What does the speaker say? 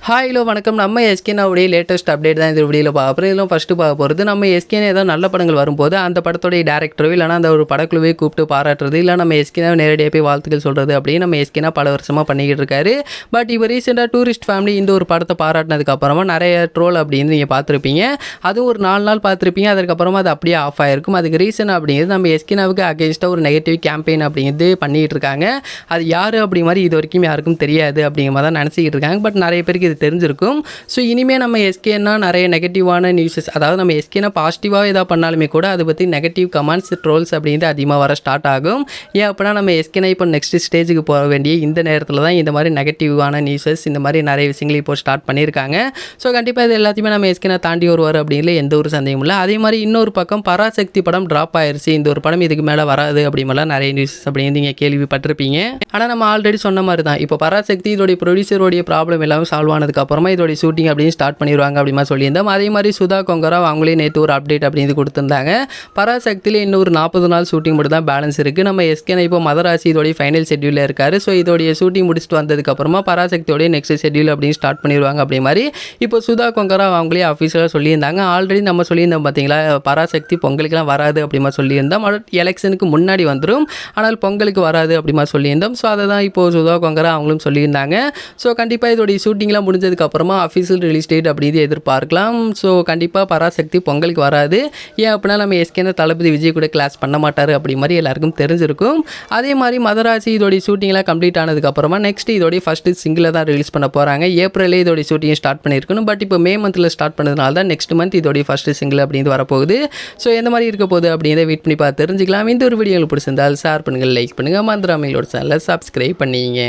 Hi hello வணக்கம். நம்ம எஸ்கேனாவுடைய latest update தான் இந்த வீடியோவில் பார்க்குறோம். இதெல்லாம் ஃபஸ்ட்டு பார்க்க போகிறது நம்ம எஸ்கேனா ஏதாவது நல்ல படங்கள் வரும்போது அந்த படத்தோடைய டேரக்டரோ இல்லைனா அந்த ஒரு படக்குழுவே கூப்பிட்டு பாராட்டுறது இல்லை நம்ம எஸ்கேனாவை நேரடியாக போய் வாழ்த்துக்கள் சொல்கிறது அப்படின்னு நம்ம எஸ்கேனா பல வருஷமாக பண்ணிக்கிட்டு இருக்காரு. பட் இப்போ ரீசெண்டாக டூரிஸ்ட் ஃபேமிலி இந்த ஒரு படத்தை பாராட்டினதுக்கப்புறமா நிறைய ட்ரோல் அப்படின்னு நீங்கள் பார்த்துருப்பீங்க. அதுவும் ஒரு 4 நாள் பார்த்துருப்பீங்க. அதுக்கப்புறமா அது அப்படியே ஆஃப் ஆகிருக்கும். அதுக்கு ரீசன் அப்படிங்கிறது நம்ம எஸ்கேனாவுக்கு அகேன்ஸ்டாக ஒரு நெகட்டிவ் கேம்பெயின் அப்படிங்கிறது பண்ணிகிட்டு இருக்காங்க. அது யார் அப்படி மாதிரி இது வரைக்கும் யாருக்கும் தெரியாது அப்படிங்கிற மாதிரி தான் நினச்சிக்கிட்டு இருக்காங்க. பட் நிறைய பேருக்கு தெரிஞ்சிருக்கும். ஸோ இனிமேல் நம்ம எஸ்கேனா நிறைய நெகட்டிவான நியூஸஸ், அதாவது நம்ம எஸ்கேனா பாசிட்டிவாக ஏதாவது பண்ணாலுமே கூட அதை பற்றி நெகட்டிவ் கமெண்ட்ஸ் ட்ரோல்ஸ் அப்படின்றது அதிகமாக வர ஸ்டார்ட் ஆகும். ஏன் அப்படின்னா நம்ம எஸ்கேனா இப்போ நெக்ஸ்ட் ஸ்டேஜுக்கு போக வேண்டிய இந்த நேரத்தில் தான் இந்த மாதிரி நெகட்டிவான நியூஸஸ் இந்த மாதிரி நிறைய விஷயங்கள் இப்போ ஸ்டார்ட் பண்ணியிருக்காங்க. ஸோ கண்டிப்பாக இது எல்லாத்தையுமே நம்ம எஸ்கேனா தாண்டி வருவார் அப்படிங்கிற எந்த ஒரு சந்தேகமும் இல்லை. அதே மாதிரி இன்னொரு பக்கம் பராசக்தி படம் ட்ராப் ஆயிடுச்சு, இந்த ஒரு படம் இதுக்கு மேலே வராது அப்படிமெல்லாம் நிறைய நியூஸஸ் அப்படின்னு நீங்கள் கேள்விப்பட்டிருப்பீங்க. ஆனால் நம்ம ஆல்ரெடி சொன்ன மாதிரி தான் இப்போ பராசக்தி இதோடைய ப்ரொடியூசருடைய ப்ராப்ளம் எல்லாமே சால்வ் ஆனதுக்கப்புறமா இதோடைய ஷூட்டிங் அப்படின்னு ஸ்டார்ட் பண்ணிடுவாங்க அப்படிமா சொல்லியிருந்தோம். அதே மாதிரி சுதா கொங்கரா அவங்களே நேற்று ஒரு அப்டேட் அப்படின்னு கொடுத்துருந்தாங்க. பராசக்தியில் இன்னொரு 40 நாள் ஷூட்டிங் மட்டும் தான் பேலன்ஸ் இருக்குது. நம்ம எஸ்கேனா இப்போ மதராசி இதோடைய ஃபைனல் ஷெட்யூலில் இருக்காரு. ஸோ இதோடைய ஷூட்டிங் முடிச்சுட்டு வந்ததுக்கப்புறமா பராசக்தியோடைய நெக்ஸ்ட் ஷெட்யூல் அப்படின்னு ஸ்டார்ட் பண்ணிடுவாங்க. அப்படி மாதிரி இப்போ சுதா கொங்கரா அவங்களே அஃபீஷியலாக சொல்லியிருந்தாங்க. ஆல்ரெடி நம்ம சொல்லியிருந்தோம் பார்த்தீங்களா, பராசக்தி பொங்கலுக்குலாம் வராது அப்படிமா சொல்லியிருந்தோம். எலெக்ஷனுக்கு முன்னாடி வந்துடும், ஆனால் பொங்கலுக்கு வராது அப்படிமா சொல்லியிருந்தோம். ஸோ அதை தான் இப்போது சுதா கொங்கரா அவங்களும் சொல்லியிருந்தாங்க. ஸோ கண்டிப்பாக இதோடைய ஷூட்டிங்லாம் முடிஞ்சதுக்கப்புறமா அஃபீஷியல் ரிலீஸ் டேட் அப்படின்னு எதிர்பார்க்கலாம். ஸோ கண்டிப்பாக பராசக்தி பொங்கலுக்கு வராது. ஏன் அப்படின்னா நம்ம எஸ்கேனா தளபதி விஜய் கூட கிளாஸ் பண்ண மாட்டார் அப்படி மாதிரி எல்லாருக்கும் தெரிஞ்சிருக்கும். அதே மாதிரி மதராசி இதோடைய ஷூட்டிங்லாம் கம்ப்ளீட் ஆனதுக்கப்புறமா நெக்ஸ்ட் இதோடைய ஃபஸ்ட்டு சிங்கிளை தான் ரிலீஸ் பண்ண போகிறாங்க. ஏப்ரலே இதோடைய ஷூட்டிங் ஸ்டார்ட் பண்ணியிருக்கணும். பட் இப்போ மே மந்தில் ஸ்டார்ட் பண்ணதுனால தான் நெக்ஸ்ட் மந்த் இதோடைய ஃபஸ்ட்டு சிங்கிள் அப்படின்னு வரப்போகுது. ஸோ எந்த மாதிரி இருக்க போகுது அப்படிங்கிறத வெயிட் பண்ணி பார்த்து தெரிஞ்சுக்கலாம். இந்த ஒரு வீடியோ உங்களுக்கு பிடிச்சிருந்தால் ஷேர் பண்ணுங்கள், லைக் பண்ணுங்கள், மந்திராமையோட சேனலை சப்ஸ்கிரைப் பண்ணிங்க.